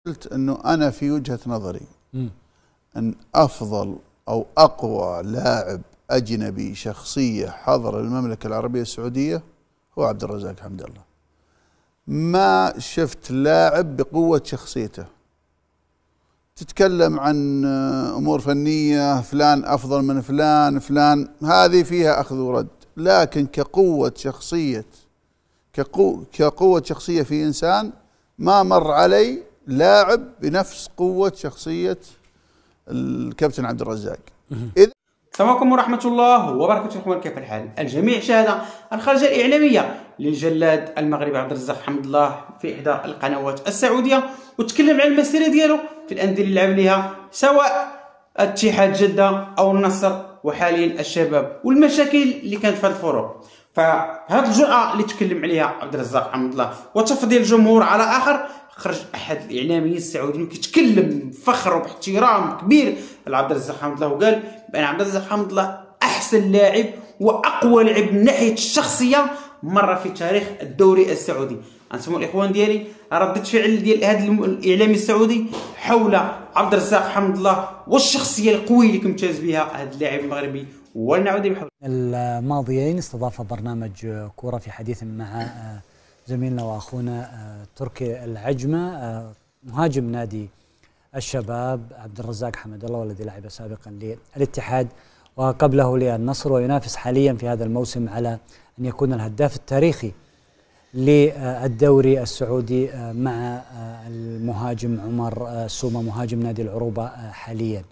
قلت أنه أنا في وجهة نظري أن أفضل أو أقوى لاعب أجنبي شخصية حضر المملكة العربية السعودية هو عبد الرزاق حمد الله. ما شفت لاعب بقوة شخصيته. تتكلم عن أمور فنية، فلان أفضل من فلان، فلان هذه فيها أخذ ورد، لكن كقوة شخصية كقوة شخصية في إنسان ما مر علي لاعب بنفس قوة شخصية الكابتن عبد الرزاق. السلام عليكم ورحمة الله وبركاته. اخوان كيف الحال؟ الجميع شاهد الخرجة الإعلامية للجلاد المغربي عبد الرزاق حمد الله في إحدى القنوات السعودية، وتكلم عن المسيرة ديالو في الأندية اللي لعب ليها سواء اتحاد جدة أو النصر وحاليا الشباب والمشاكل اللي كانت في هذا الفروع. فهذه الجرأة اللي تكلم عليها عبد الرزاق حمد الله وتفضيل الجمهور على آخر، خرج أحد الإعلاميين السعوديين كيتكلم بفخر وباحترام كبير لعبد الرزاق حمد الله، وقال بأن عبد الرزاق حمد الله أحسن لاعب وأقوى لاعب من ناحية الشخصية مر في تاريخ الدوري السعودي. أنتم الإخوان ديالي ردة فعل ديال هذا الإعلامي السعودي حول عبد الرزاق حمد الله والشخصية القوية اللي كيمتاز بها هذا اللاعب المغربي، ونعود بحول. الماضيين استضاف برنامج كورة في حديث مع زميلنا واخونا تركي العجمة مهاجم نادي الشباب عبد الرزاق حمد الله، والذي لعب سابقا للاتحاد وقبله للنصر، وينافس حاليا في هذا الموسم على أن يكون الهداف التاريخي للدوري السعودي مع المهاجم عمر سومة مهاجم نادي العروبة حاليا.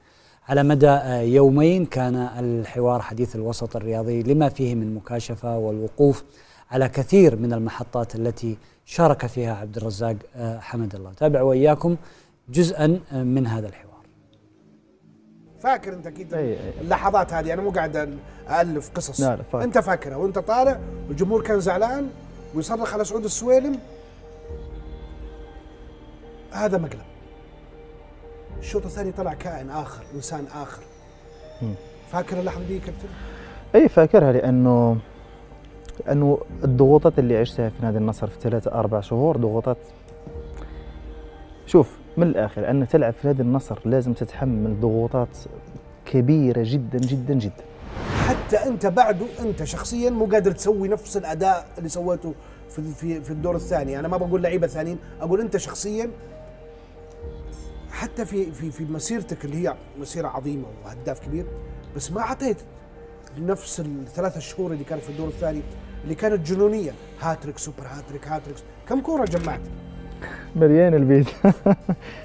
على مدى يومين كان الحوار حديث الوسط الرياضي لما فيه من مكاشفة والوقوف على كثير من المحطات التي شارك فيها عبد الرزاق حمد الله. تابع وإياكم جزءا من هذا الحوار. فاكر انت اكيد اللحظات هذه، انا مو قاعد الف قصص. لا فاكر. انت فاكرها وانت طالع والجمهور كان زعلان ويصرخ على سعود السويلم. هذا مقلب. الشوط الثاني طلع كائن اخر، انسان اخر. فاكر اللحظه دي كابتن؟ اي فاكرها، لانه الضغوطات اللي عشتها في نادي النصر في 3-4 شهور ضغوطات. شوف من الاخر، ان تلعب في نادي النصر لازم تتحمل ضغوطات كبيره جدا جدا جدا. حتى انت بعده انت شخصيا مو قادر تسوي نفس الاداء اللي سويته في الدور الثاني. انا ما بقول لعيبه ثانيين، اقول انت شخصيا حتى في مسيرتك اللي هي مسيره عظيمه وهداف كبير، بس ما اعطيت نفس ال3 شهور اللي كانت في الدور الثاني اللي كانت جنونيه. هاتريك سوبر هاتريك هاتريك، كم كوره جمعت؟ مليان البيت في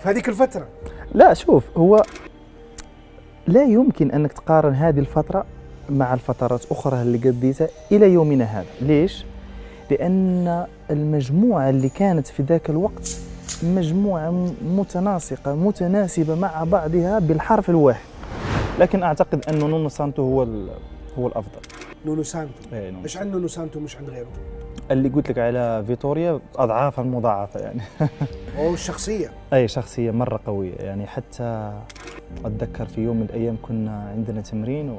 هذيك الفتره. لا شوف، هو لا يمكن انك تقارن هذه الفتره مع الفترات اخرى اللي قضيتها الى يومنا هذا. ليش؟ لان المجموعه اللي كانت في ذاك الوقت مجموعه متناسقه متناسبه مع بعضها بالحرف الواحد. لكن اعتقد انه نونو سانتو هو الافضل. نونو سانتو؟ اي ايش عن نونو سانتو مش عن غيره؟ اللي قلت لك على فيتوريا اضعافا مضاعفه يعني. او الشخصيه. اي شخصيه مره قويه يعني. حتى اتذكر في يوم من الايام كنا عندنا تمرين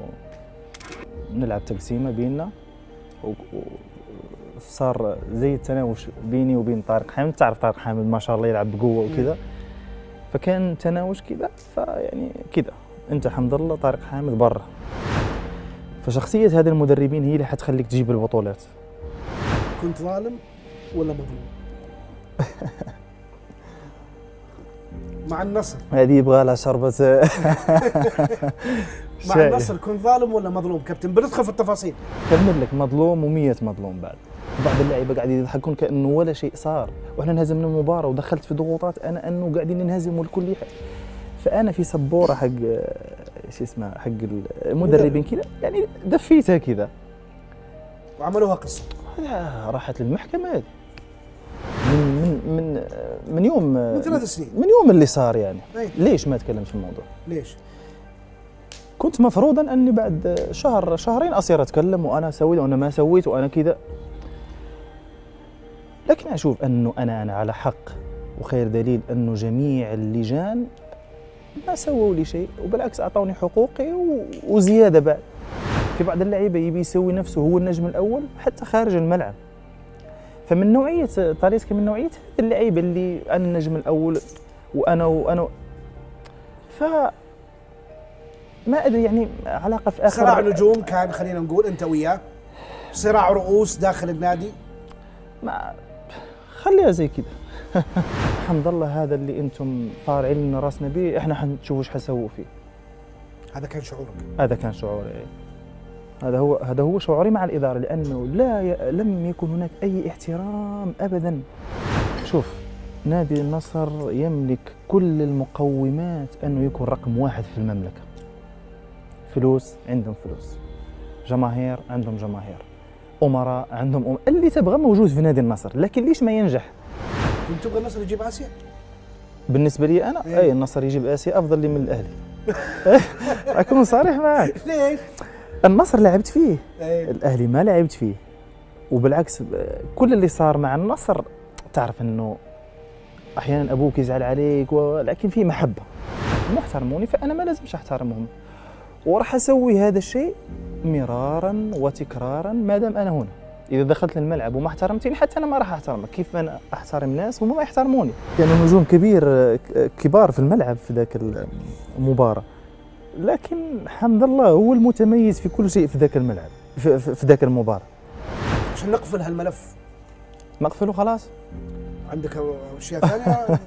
ونلعب تقسيمه بيننا، وصار زي التناوش بيني وبين طارق حامد. تعرف طارق حامد ما شاء الله يلعب بقوه وكذا، فكان تناوش كذا. فيعني كذا انت حمد الله طارق حامد برا. فشخصيه هذه المدربين هي اللي حتخليك تجيب البطولات. كنت ظالم ولا مظلوم؟ مع النصر هذه يبغى لها شربة. مع النصر كنت ظالم ولا مظلوم كابتن؟ بندخل في التفاصيل. كمل لك مظلوم و100 مظلوم. بعد بعض اللعيبه قاعدين يضحكون كانه ولا شيء صار، واحنا انهزمنا المباراه ودخلت في ضغوطات انا انه قاعدين ننهزم والكل فانا في سبوره حق شو اسمه حق المدربين كذا يعني دفيتها كذا وعملوها قصه. راحت للمحكمه هذه من يوم من 3 سنين، من يوم اللي صار يعني. ليش ما تكلمت في الموضوع؟ ليش؟ كنت مفروضا اني بعد شهر شهرين اصير اتكلم وانا سويت وانا ما سويت وانا كذا. لكن اشوف انه انا على حق، وخير دليل انه جميع اللجان ما سووا لي شيء، وبالعكس اعطوني حقوقي وزياده. بعد في بعض اللعيبه يبي يسوي نفسه هو النجم الاول حتى خارج الملعب. فمن نوعيه طريقتك من نوعيه اللعيبه اللي انا النجم الاول وانا ف ما ادري يعني علاقه في اخر صراع نجوم كان، خلينا نقول انت وياه، صراع رؤوس داخل النادي، ما خليها زي كذا. الحمد لله هذا اللي انتم فارعين لنا راسنا به، احنا حنشوفوا ايش حنسووا فيه. هذا كان شعورك؟ هذا كان شعوري، هذا هو شعوري مع الاداره، لانه لم يكن هناك اي احترام ابدا. شوف، نادي النصر يملك كل المقومات انه يكون رقم واحد في المملكه. فلوس عندهم فلوس، جماهير عندهم جماهير، امراء عندهم اللي تبغى موجود في نادي النصر، لكن ليش ما ينجح؟ كنت تبغى النصر يجيب اسيا؟ بالنسبه لي انا اي النصر يجيب اسيا افضل لي من الاهلي. اكون صريح معك. ليش؟ النصر لعبت فيه، الاهلي ما لعبت فيه، وبالعكس كل اللي صار مع النصر تعرف انه احيانا ابوك يزعل عليك ولكن في محبه، ما احترموني فانا ما لازمش احترمهم، وراح اسوي هذا الشيء مرارا وتكرارا ما دام انا هنا. اذا دخلت الملعب وما احترمتني حتى انا ما راح احترمك، كيف انا احترم ناس وهم ما يحترموني. كانوا نجوم كبار في الملعب في ذاك المباراه، لكن الحمد لله هو المتميز في كل شيء في ذاك الملعب في ذاك المباراه. عشان نقفل هالملف نقفله خلاص. عندك اشياء ثانيه؟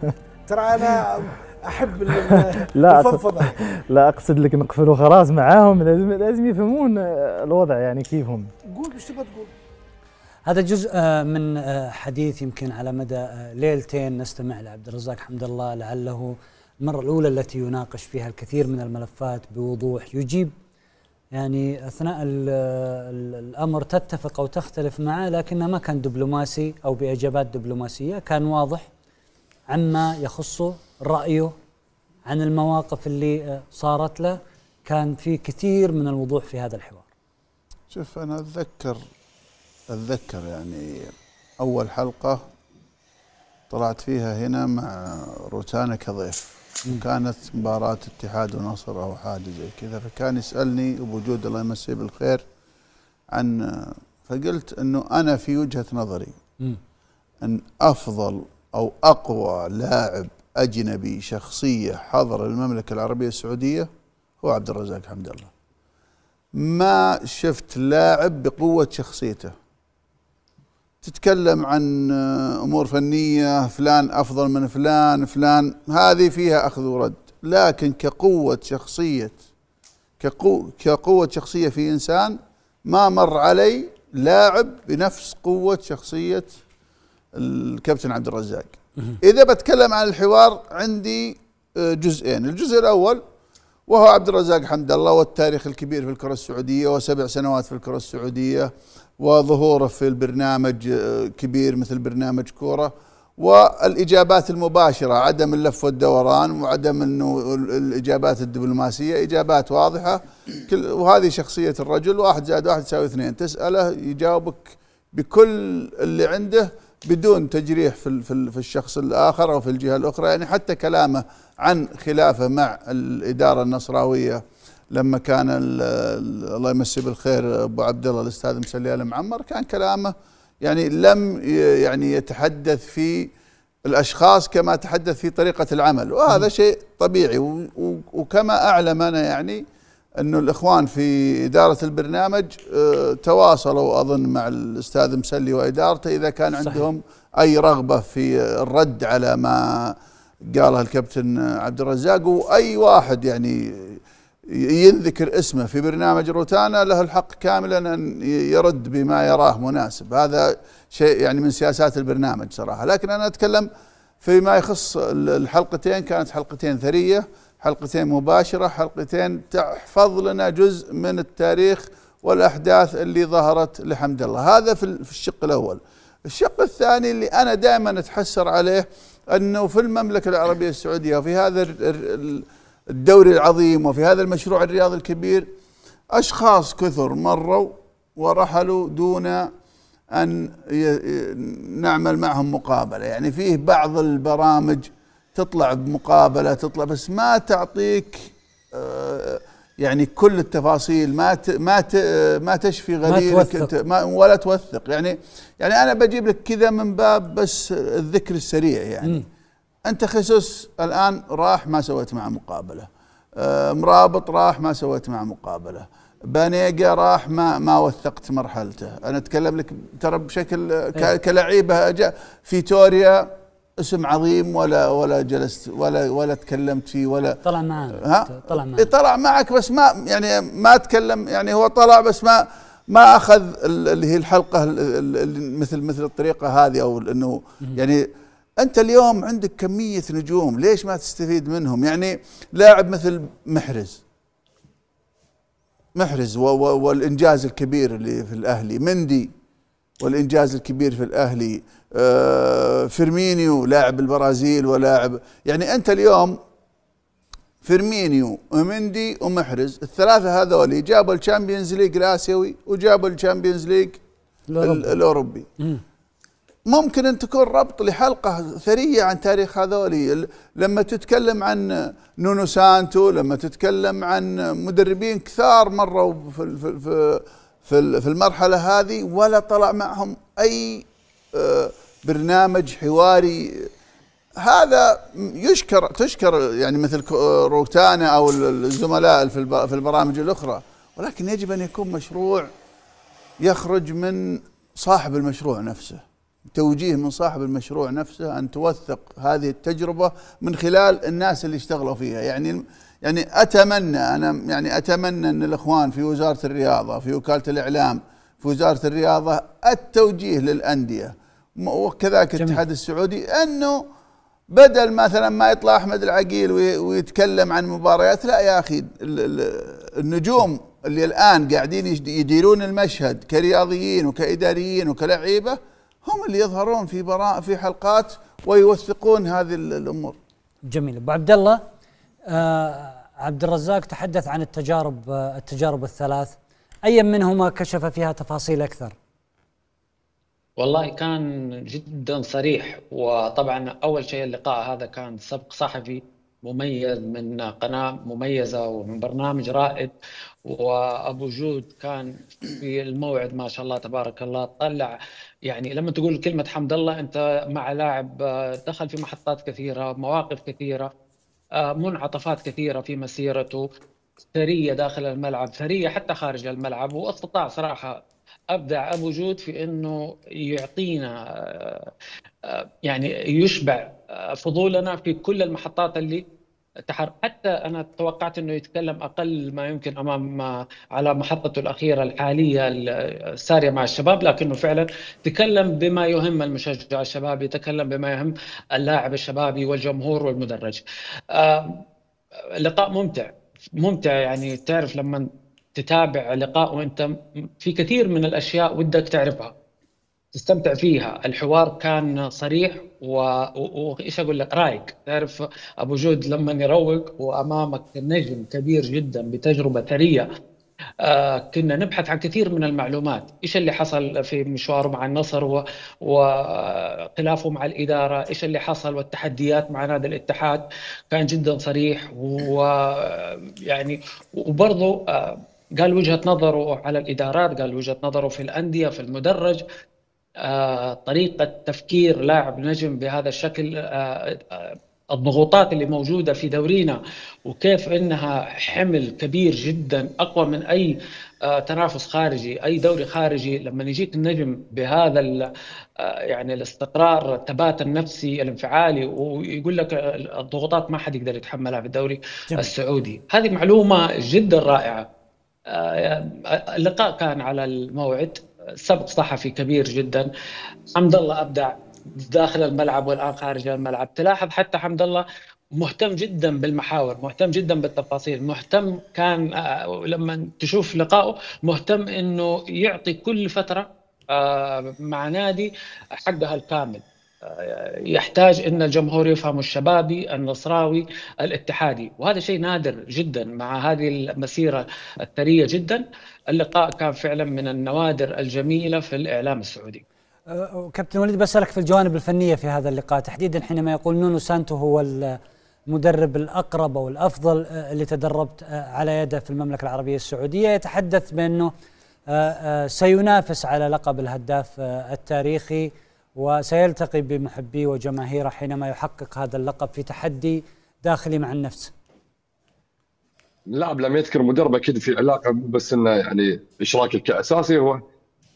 ترى انا احب الفضفضه. لا اقصد لك نقفله خلاص معاهم، لازم يفهمون الوضع يعني كيف هم. قول ايش تبغى تقول. هذا جزء من حديث يمكن على مدى ليلتين نستمع لعبد الرزاق حمد الله، لعله المرة الأولى التي يناقش فيها الكثير من الملفات بوضوح، يجيب يعني أثناء الأمر تتفق أو تختلف معه، لكنه ما كان دبلوماسي أو بإجابات دبلوماسية، كان واضح عما يخص رأيه عن المواقف اللي صارت له، كان في كثير من الوضوح في هذا الحوار. شوف أنا أتذكر يعني أول حلقة طلعت فيها هنا مع روتانا كضيف، وكانت مباراة اتحاد ونصر أو حاجة زي كذا، فكان يسألني أبو جود الله يمسيه بالخير فقلت أنه أنا في وجهة نظري أن أفضل أو أقوى لاعب أجنبي شخصية حضر المملكة العربية السعودية هو عبد الرزاق حمد الله. ما شفت لاعب بقوة شخصيته. تتكلم عن أمور فنية، فلان أفضل من فلان هذه فيها أخذ ورد، لكن كقوة شخصية في إنسان ما مر علي لاعب بنفس قوة شخصية الكابتن عبد الرزاق. إذا بتكلم عن الحوار عندي جزئين، الجزء الأول وهو عبد الرزاق حمد الله والتاريخ الكبير في الكرة السعودية و7 سنوات في الكرة السعودية وظهوره في البرنامج كبير مثل برنامج كورة، والإجابات المباشرة، عدم اللف والدوران وعدم أنه الإجابات الدبلوماسية، إجابات واضحة. وهذه شخصية الرجل، 1 زائد 1 يساوي 2، تسأله يجاوبك بكل اللي عنده بدون تجريح في الشخص الآخر أو في الجهة الأخرى. يعني حتى كلامه عن خلافه مع الإدارة النصراوية لما كان الله يمسيه بالخير أبو عبد الله الأستاذ مسلي آل معمر، كان كلامه يعني لم يعني يتحدث في الأشخاص كما تحدث في طريقة العمل، وهذا شيء طبيعي. وكما أعلم أنا يعني أنه الإخوان في إدارة البرنامج تواصلوا أظن مع الأستاذ مسلي وإدارته إذا كان عندهم أي رغبة في الرد على ما قاله الكابتن عبد الرزاق. وأي واحد يعني ينذكر اسمه في برنامج روتانا له الحق كاملا أن يرد بما يراه مناسب، هذا شيء يعني من سياسات البرنامج صراحة. لكن أنا أتكلم فيما يخص الحلقتين، كانت حلقتين ثرية، حلقتين مباشرة، حلقتين تحفظ لنا جزء من التاريخ والأحداث اللي ظهرت لحمد الله. هذا في الشق الأول. الشق الثاني اللي أنا دائما أتحسر عليه أنه في المملكة العربية السعودية وفي هذا الدوري العظيم وفي هذا المشروع الرياضي الكبير أشخاص كثر مروا ورحلوا دون أن نعمل معهم مقابلة. يعني فيه بعض البرامج تطلع بمقابلة، تطلع بس ما تعطيك يعني كل التفاصيل، ما تشفي غليلك ولا توثق. يعني أنا بجيب لك كذا من باب بس الذكر السريع. يعني أنت خيسوس الآن راح ما سويت معه مقابلة، مرابط راح ما سويت معه مقابلة، بانيجا راح ما وثقت مرحلته. أنا أتكلم لك ترى بشكل كلعيبة. جاء فيتوريا اسم عظيم ولا جلست ولا تكلمت فيه ولا طلع معنا. طلع معك بس ما يعني ما تكلم، يعني هو طلع بس ما اخذ اللي هي الحلقه مثل الطريقه هذه، او انه يعني انت اليوم عندك كميه نجوم، ليش ما تستفيد منهم؟ يعني لاعب مثل محرز والانجاز الكبير اللي في الاهلي، مندي والانجاز الكبير في الاهلي، فيرمينيو لاعب البرازيل ولاعب، يعني انت اليوم فيرمينيو ومندي ومحرز الثلاثه هذولي جابوا الشامبيونز ليج الاسيوي وجابوا الشامبيونز ليج الاوروبي. ممكن ان تكون ربط لحلقه ثريه عن تاريخ هذولي. لما تتكلم عن نونو سانتو، لما تتكلم عن مدربين كثار مروا في المرحله هذه ولا طلع معهم اي برنامج حواري، هذا تشكر يعني مثل روتانا او الزملاء في البرامج الاخرى، ولكن يجب ان يكون مشروع يخرج من صاحب المشروع نفسه، توجيه من صاحب المشروع نفسه ان توثق هذه التجربه من خلال الناس اللي اشتغلوا فيها. يعني اتمنى ان الاخوان في وزاره الرياضه، في وكاله الاعلام، في وزاره الرياضه، التوجيه للانديه وكذلك الاتحاد السعودي، انه بدل مثلا ما يطلع احمد العقيل ويتكلم عن مباريات، لا يا اخي، النجوم اللي الان قاعدين يديرون المشهد كرياضيين وكاداريين وكلعيبه هم اللي يظهرون في حلقات ويوثقون هذه الامور. جميل. ابو عبد الله، عبد الرزاق تحدث عن التجارب الثلاث، اي منهما كشف فيها تفاصيل اكثر؟ والله كان جدا صريح، وطبعا أول شيء اللقاء هذا كان سبق صحفي مميز من قناة مميزة ومن برنامج رائد، وأبو جود كان في الموعد ما شاء الله تبارك الله. طلع يعني لما تقول كلمة حمد الله أنت مع لاعب دخل في محطات كثيرة، مواقف كثيرة، منعطفات كثيرة في مسيرته، ثرية داخل الملعب، ثرية حتى خارج الملعب، واستطاع صراحة أبدع أبو جود في أنه يعطينا يعني يشبع فضولنا في كل المحطات اللي حتى أنا توقعت أنه يتكلم أقل ما يمكن أمام على محطته الأخيرة الحالية السارية مع الشباب، لكنه فعلا تكلم بما يهم المشجع الشبابي، تكلم بما يهم اللاعب الشبابي والجمهور والمدرج. اللقاء ممتع، يعني تعرف لما تتابع لقاء وانت في كثير من الاشياء ودك تعرفها تستمتع فيها. الحوار كان صريح وايش اقول لك، رايق. تعرف ابو جود لما يروق وامامك نجم كبير جدا بتجربه ثريه، كنا نبحث عن كثير من المعلومات، ايش اللي حصل في مشواره مع النصر وخلافه مع الاداره، ايش اللي حصل والتحديات مع نادي الاتحاد. كان جدا صريح، ويعني وبرضه قال وجهة نظره على الإدارات، قال وجهة نظره في الأندية، في المدرج، طريقة تفكير لاعب نجم بهذا الشكل، الضغوطات اللي موجودة في دورينا وكيف إنها حمل كبير جدا أقوى من أي تنافس خارجي، أي دوري خارجي. لما يجيك النجم بهذا يعني الاستقرار، الثبات النفسي الانفعالي، ويقول لك الضغوطات ما حد يقدر يتحملها في الدوري السعودي، هذه معلومة جدا رائعة. اللقاء كان على الموعد، سبق صحفي كبير جدا. حمد الله أبدع داخل الملعب والآن خارج الملعب. تلاحظ حتى حمد الله مهتم جدا بالمحاور، مهتم جدا بالتفاصيل، مهتم كان لما تشوف لقائه مهتم انه يعطي كل فترة مع نادي حقها الكامل. يحتاج ان الجمهور يفهم الشبابي، النصراوي، الاتحادي، وهذا شيء نادر جدا مع هذه المسيرة الثرية جدا. اللقاء كان فعلا من النوادر الجميلة في الإعلام السعودي. كابتن وليد، بسألك في الجوانب الفنية في هذا اللقاء تحديدا، حينما يقول نونو سانتو هو المدرب الأقرب أو الأفضل اللي تدربت على يده في المملكة العربية السعودية، يتحدث بأنه سينافس على لقب الهداف التاريخي وسيلتقي بمحبيه وجماهيره حينما يحقق هذا اللقب في تحدي داخلي مع النفس. اللاعب لما يذكر مدرب اكيد في علاقه، مو بس انه يعني اشراكه كاساسي، هو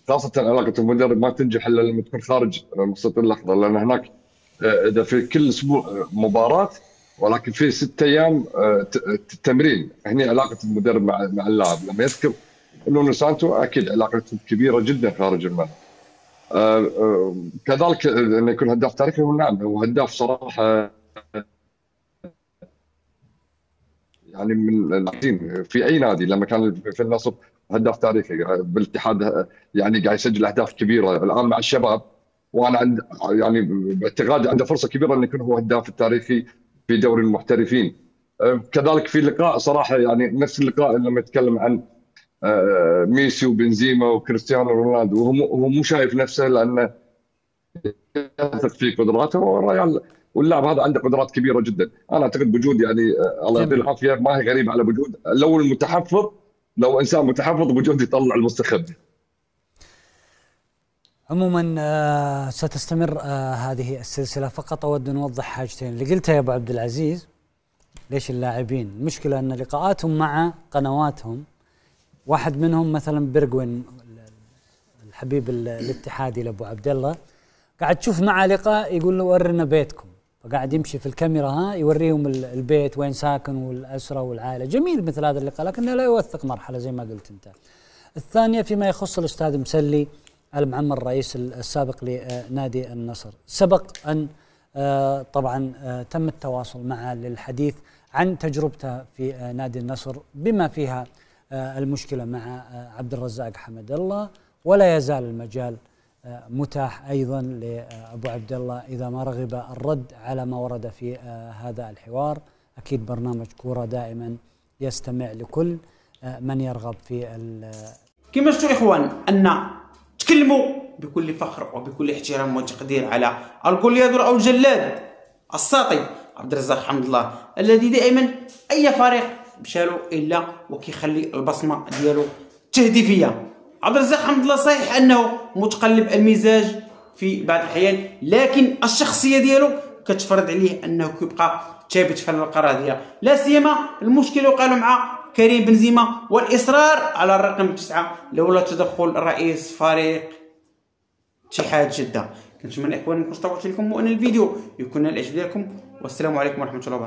خاصه علاقه المدرب ما تنجح الا لما تكون خارج المستطيل الاخضر، لان هناك اذا في كل اسبوع مباراه ولكن في 6 ايام تمرين، هنا علاقه المدرب مع اللاعب. لما يذكر نونو سانتو اكيد علاقته كبيره جدا خارج الملعب. كذلك انه يكون هداف تاريخي، نعم هو هداف صراحه يعني من اللاعبين في اي نادي. لما كان في النصر هداف تاريخي، بالاتحاد يعني قاعد يسجل اهداف كبيره. الان مع الشباب وانا عند يعني باعتقادي عنده فرصه كبيره انه يكون هو هداف التاريخي في دوري المحترفين. كذلك في لقاء صراحه يعني نفس اللقاء لما يتكلم عن ميسي وبنزيما وكريستيانو رونالدو، وهو مو شايف نفسه لانه يثق في قدراته، واللاعب هذا عنده قدرات كبيره جدا. انا اعتقد بوجود يعني الله يعطيه العافيه ما هي غريبه على وجود لو المتحفظ، لو انسان متحفظ بوجود يطلع المستخبي. عموما ستستمر هذه السلسله، فقط اود ان اوضح حاجتين اللي قلتها يا ابو عبد العزيز. ليش اللاعبين؟ المشكله ان لقاءاتهم مع قنواتهم، واحد منهم مثلا بيرغوين الحبيب الاتحادي لابو عبد الله، قاعد تشوف معه لقاء يقول له ورنا بيتكم، فقاعد يمشي في الكاميرا يوريهم البيت وين ساكن والاسره والعائله. جميل مثل هذا اللقاء، لكنه لا يوثق مرحله زي ما قلت انت. الثانيه فيما يخص الاستاذ مسلي المعمر رئيس السابق لنادي النصر، سبق ان طبعا تم التواصل معه للحديث عن تجربته في نادي النصر بما فيها المشكله مع عبد الرزاق حمد الله، ولا يزال المجال متاح ايضا لابو عبد الله اذا ما رغب الرد على ما ورد في هذا الحوار. اكيد برنامج كوره دائما يستمع لكل من يرغب في كما شفتوا اخوان ان تكلموا بكل فخر وبكل احترام وتقدير على الجوليادور او الجلاد الساطي عبد الرزاق حمد الله، الذي دائما اي فريق مشالو الا وكيخلي البصمه ديالو التهديفيه. عبد الرزاق حمد الله صحيح انه متقلب المزاج في بعض الاحيان، لكن الشخصيه ديالو كتفرض عليه انه كيبقى ثابت في القرار ديالو، لا سيما المشكل اللي وقعوا مع كريم بنزيما والاصرار على الرقم 9 لولا تدخل رئيس فريق اتحاد جده. كنتمنى اخواني نكون طولت لكم وان الفيديو يكون نال الاعجاب ديالكم، والسلام عليكم ورحمه الله وبركاته.